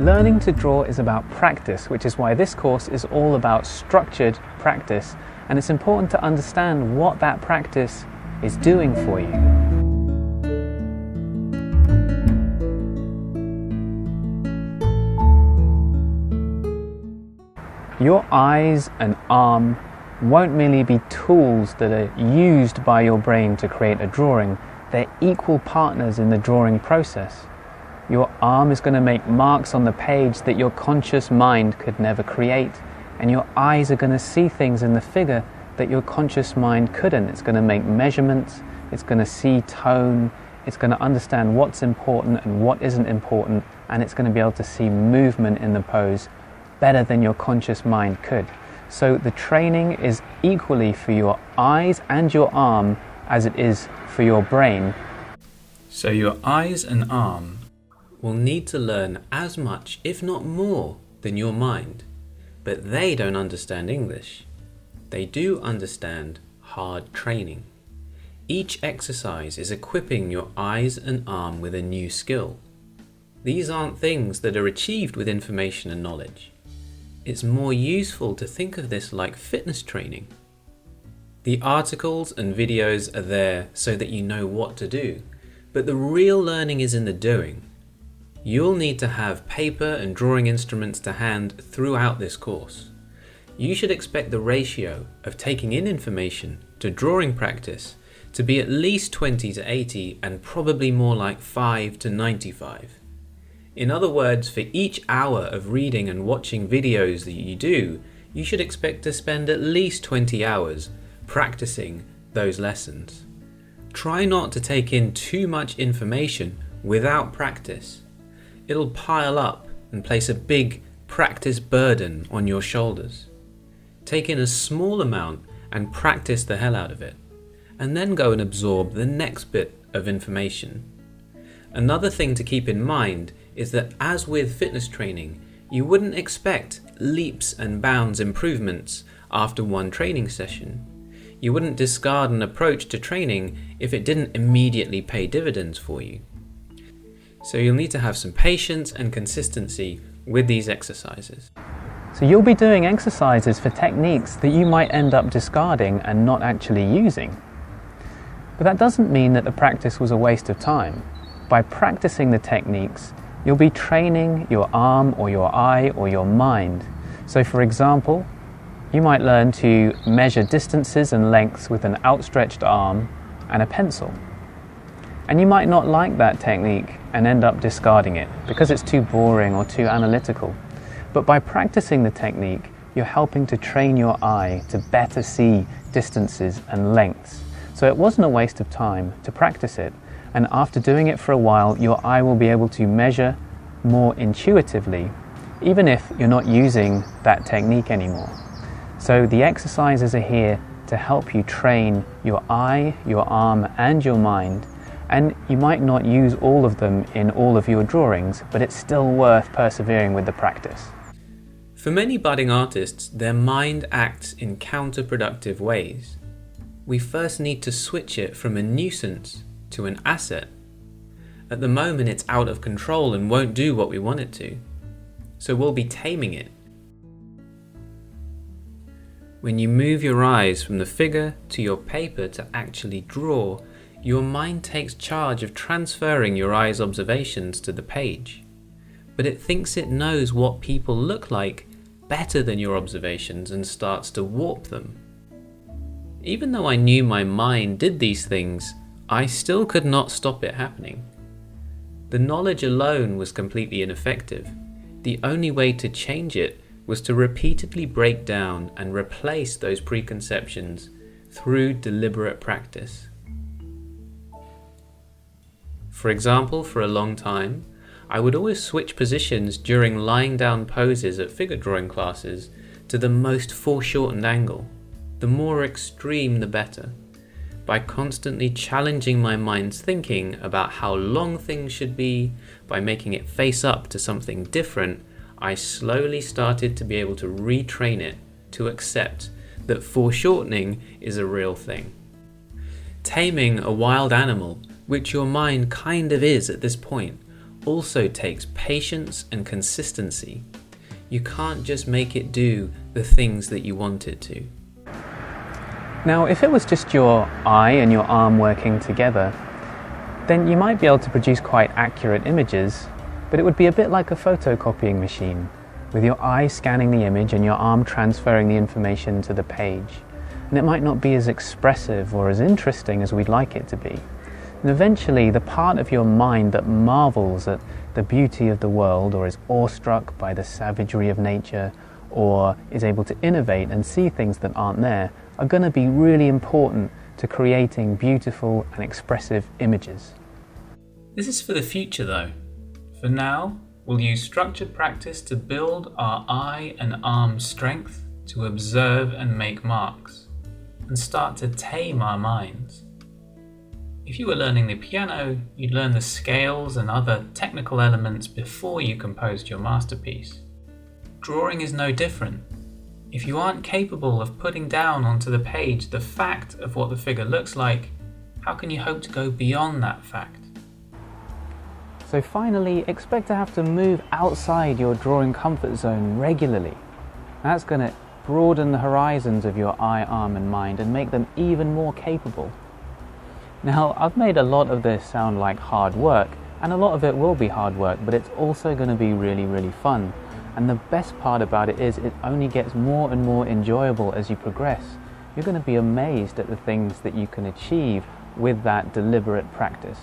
Learning to draw is about practice, which is why this course is all about structured practice, and it's important to understand what that practice is doing for you. Your eyes and arm won't merely be tools that are used by your brain to create a drawing, they're equal partners in the drawing process. Your arm is going to make marks on the page that your conscious mind could never create, and your eyes are going to see things in the figure that your conscious mind couldn't. It's going to make measurements, it's going to see tone, it's going to understand what's important and what isn't important, and it's going to be able to see movement in the pose better than your conscious mind could. So the training is equally for your eyes and your arm as it is for your brain. So your eyes and arm will need to learn as much, if not more, than your mind. But they don't understand English. They do understand hard training. Each exercise is equipping your eyes and arm with a new skill. These aren't things that are achieved with information and knowledge. It's more useful to think of this like fitness training. The articles and videos are there so that you know what to do, but the real learning is in the doing. You'll need to have paper and drawing instruments to hand throughout this course. You should expect the ratio of taking in information to drawing practice to be at least 20 to 80 and probably more like 5 to 95. In other words, for each hour of reading and watching videos that you do, you should expect to spend at least 20 hours practicing those lessons. Try not to take in too much information without practice. It'll pile up and place a big practice burden on your shoulders. Take in a small amount and practice the hell out of it, and then go and absorb the next bit of information. Another thing to keep in mind is that, as with fitness training, you wouldn't expect leaps and bounds improvements after one training session. You wouldn't discard an approach to training if it didn't immediately pay dividends for you. So you'll need to have some patience and consistency with these exercises. So you'll be doing exercises for techniques that you might end up discarding and not actually using. But that doesn't mean that the practice was a waste of time. By practicing the techniques, you'll be training your arm or your eye or your mind. So for example, you might learn to measure distances and lengths with an outstretched arm and a pencil. And you might not like that technique and end up discarding it because it's too boring or too analytical. But by practicing the technique, you're helping to train your eye to better see distances and lengths. So it wasn't a waste of time to practice it. And after doing it for a while, your eye will be able to measure more intuitively, even if you're not using that technique anymore. So the exercises are here to help you train your eye, your arm, and your mind. And you might not use all of them in all of your drawings, but it's still worth persevering with the practice. For many budding artists, their mind acts in counterproductive ways. We first need to switch it from a nuisance to an asset. At the moment, it's out of control and won't do what we want it to. So we'll be taming it. When you move your eyes from the figure to your paper to actually draw, your mind takes charge of transferring your eye's observations to the page. But it thinks it knows what people look like better than your observations and starts to warp them. Even though I knew my mind did these things, I still could not stop it happening. The knowledge alone was completely ineffective. The only way to change it was to repeatedly break down and replace those preconceptions through deliberate practice. For example, for a long time, I would always switch positions during lying down poses at figure drawing classes to the most foreshortened angle. The more extreme, the better. By constantly challenging my mind's thinking about how long things should be, by making it face up to something different, I slowly started to be able to retrain it to accept that foreshortening is a real thing. Taming a wild animal, which your mind kind of is at this point, also takes patience and consistency. You can't just make it do the things that you want it to. Now, if it was just your eye and your arm working together, then you might be able to produce quite accurate images, but it would be a bit like a photocopying machine, with your eye scanning the image and your arm transferring the information to the page. And it might not be as expressive or as interesting as we'd like it to be. And eventually, the part of your mind that marvels at the beauty of the world, or is awestruck by the savagery of nature, or is able to innovate and see things that aren't there, are going to be really important to creating beautiful and expressive images. This is for the future though. For now, we'll use structured practice to build our eye and arm strength to observe and make marks, and start to tame our minds. If you were learning the piano, you'd learn the scales and other technical elements before you composed your masterpiece. Drawing is no different. If you aren't capable of putting down onto the page the fact of what the figure looks like, how can you hope to go beyond that fact? So finally, expect to have to move outside your drawing comfort zone regularly. That's going to broaden the horizons of your eye, arm and mind and make them even more capable. Now, I've made a lot of this sound like hard work, and a lot of it will be hard work, but it's also going to be really, really fun. And the best part about it is it only gets more and more enjoyable as you progress. You're going to be amazed at the things that you can achieve with that deliberate practice.